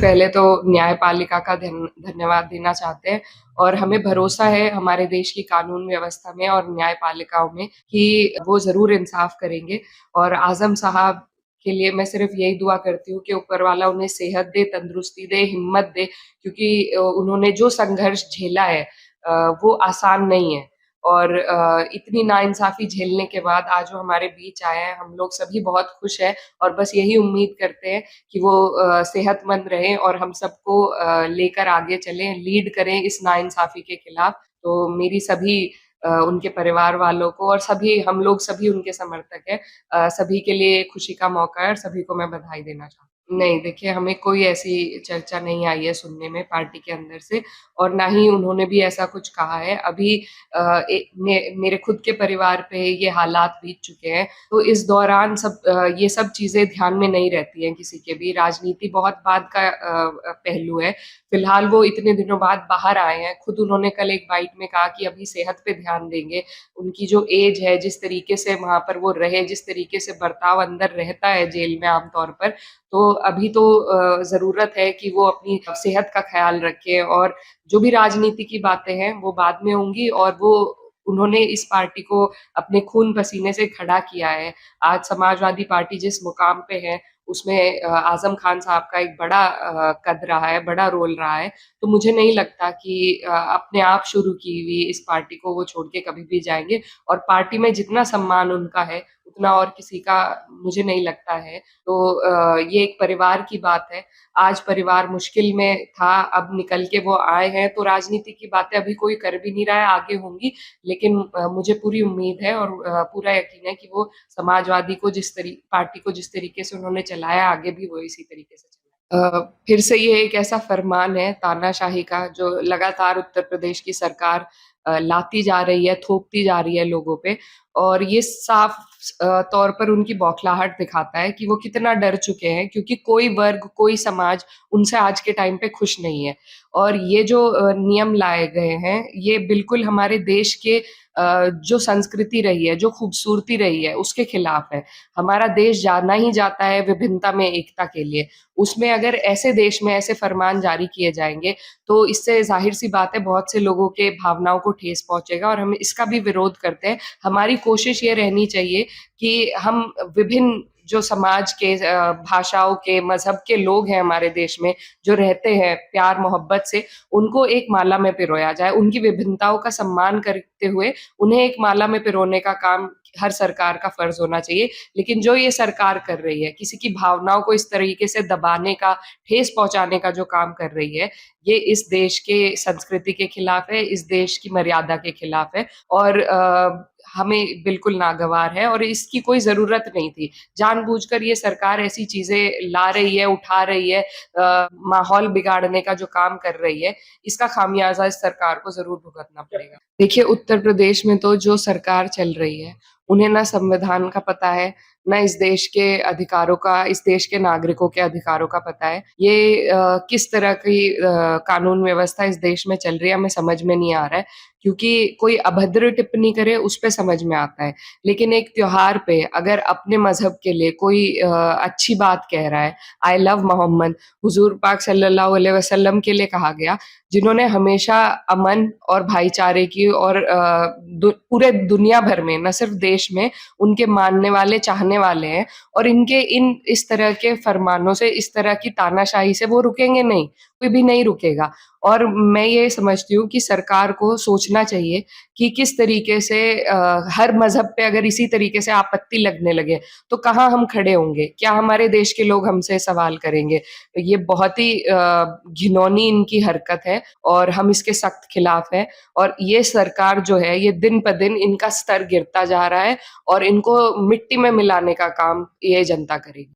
पहले तो न्यायपालिका का धन्यवाद देना चाहते हैं और हमें भरोसा है हमारे देश की कानून व्यवस्था में और न्यायपालिकाओं में कि वो ज़रूर इंसाफ करेंगे और आज़म साहब के लिए मैं सिर्फ़ यही दुआ करती हूँ कि ऊपर वाला उन्हें सेहत दे, तंदुरुस्ती दे, हिम्मत दे क्योंकि उन्होंने जो संघर्ष झेला है वो आसान नहीं है। और इतनी नाइंसाफ़ी झेलने के बाद आज वो हमारे बीच आए हैं, हम लोग सभी बहुत खुश हैं और बस यही उम्मीद करते हैं कि वो सेहतमंद रहें और हम सबको लेकर आगे चलें, लीड करें इस नाइंसाफ़ी के खिलाफ। तो मेरी सभी उनके परिवार वालों को और सभी हम लोग सभी उनके समर्थक हैं। सभी के लिए खुशी का मौका है और सभी को मैं बधाई देना चाहती हूँ। नहीं, देखिए हमें कोई ऐसी चर्चा नहीं आई है सुनने में पार्टी के अंदर से और ना ही उन्होंने भी ऐसा कुछ कहा है। अभी मेरे खुद के परिवार पे ये हालात बीत चुके हैं, तो इस दौरान ये सब चीज़ें ध्यान में नहीं रहती हैं किसी के भी। राजनीति बहुत बाद का पहलू है। फिलहाल वो इतने दिनों बाद बाहर आए हैं। खुद उन्होंने कल एक बाइट में कहा कि अभी सेहत पे ध्यान देंगे। उनकी जो एज है, जिस तरीके से वहाँ पर वो रहे, जिस तरीके से बर्ताव अंदर रहता है जेल में आम तौर पर, तो अभी तो ज़रूरत है कि वो अपनी सेहत का ख़्याल रखें और जो भी राजनीति की बातें हैं, वो बाद में होंगी और वो उन्होंने इस पार्टी को अपने खून-पसीने से खड़ा किया है। आज समाजवादी पार्टी जिस मुकाम पे है, उसमें आज़म खान साहब का एक बड़ा कद रहा है, बड़ा रोल रहा है। तो मुझे नहीं लगता कि अपने आप शुरू की हुई इस पार्टी को वो छोड़ के कभी भी जाएँगे और पार्टी में जितना सम्मान उनका है, उतना और किसी का मुझे नहीं लगता है। तो ये एक परिवार की बात है। आज परिवार मुश्किल में था, अब निकल के वो आए हैं, तो राजनीति की बातें अभी कोई कर भी नहीं रहा है, आगे होंगी। लेकिन मुझे पूरी उम्मीद है और पूरा यकीन है कि वो समाजवादी को पार्टी को जिस तरीके से उन्होंने चलाया, आगे भी वो इसी तरीके से चलाएँ। फिर से ये एक ऐसा फरमान है तानाशाही का, जो लगातार उत्तर प्रदेश की सरकार लाती जा रही है, थोपती जा रही है लोगों पे और ये साफ तौर पर उनकी बौखलाहट दिखाता है कि वो कितना डर चुके हैं क्योंकि कोई वर्ग, कोई समाज उनसे आज के टाइम पे खुश नहीं है। और ये जो नियम लाए गए हैं, ये बिल्कुल हमारे देश के जो संस्कृति रही है, जो खूबसूरती रही है, उसके खिलाफ है। हमारा देश जाना ही जाता है विभिन्नता में एकता के लिए। उसमें अगर ऐसे देश में ऐसे फरमान जारी किए जाएँगे, तो इससे ज़ाहिर-सी बात है बहुत से लोगों के भावनाओं को ठेस पहुँचेगा और हम इसका भी विरोध करते हैं। हमारी कोशिश ये रहनी चाहिए कि हम विभिन्न जो समाज के भाषाओं के, मज़हब के लोग हैं हमारे देश में, जो रहते हैं प्यार-मोहब्बत से, उनको एक माला में पिरोया जाए। उनकी विभिन्नताओं का सम्मान करते हुए उन्हें एक माला में पिरोने का काम हर सरकार का फ़र्ज़ होना चाहिए। लेकिन जो ये सरकार कर रही है, किसी की भावनाओं को इस तरीके से दबाने का, ठेस पहुँचाने का जो काम कर रही है, ये इस देश के संस्कृति के खिलाफ है, इस देश की मर्यादा के खिलाफ है और हमें बिल्कुल नागवार है और इसकी कोई ज़रूरत नहीं थी। जानबूझकर ये सरकार ऐसी चीज़ें ला रही है, उठा रही है, माहौल बिगाड़ने का जो काम कर रही है, इसका खामियाज़ा इस सरकार को ज़रूर भुगतना पड़ेगा। देखिए, उत्तर प्रदेश में तो जो सरकार चल रही है, उन्हें ना संविधान का पता है, ना इस देश के अधिकारों का, इस देश के नागरिकों के अधिकारों का पता है। ये किस तरह की कानून व्यवस्था इस देश में चल रही है, हमें समझ में नहीं आ रहा है क्योंकि कोई अभद्र टिप्पणी करे, उस पे समझ में आता है। लेकिन एक त्योहार पे अगर अपने मज़हब के लिए कोई अच्छी बात कह रहा है, आई लव मोहम्मद, हुज़ूर पाक सल्लल्लाहु अलैहि वसल्लम के लिए कहा गया, जिन्होंने हमेशा अमन और भाईचारे की और पूरे दुनिया भर में, न सिर्फ देश में, उनके मानने वाले, चाहने वाले हैं और इस तरह के फरमानों से, इस तरह की तानाशाही से वो रुकेंगे नहीं, कोई भी नहीं रुकेगा। और मैं ये समझती हूँ कि सरकार को सोचना चाहिए कि किस तरीके से हर मज़हब पे अगर इसी तरीके से आपत्ति लगने लगे, तो कहाँ हम खड़े होंगे? क्या हमारे देश के लोग हमसे सवाल करेंगे? ये बहुत ही घिनौनी इनकी हरकत है और हम इसके सख्त खिलाफ हैं और ये सरकार जो है, ये दिन-ब-दिन इनका स्तर गिरता जा रहा है और इनको मिट्टी में मिलाने का काम ये जनता करेगी।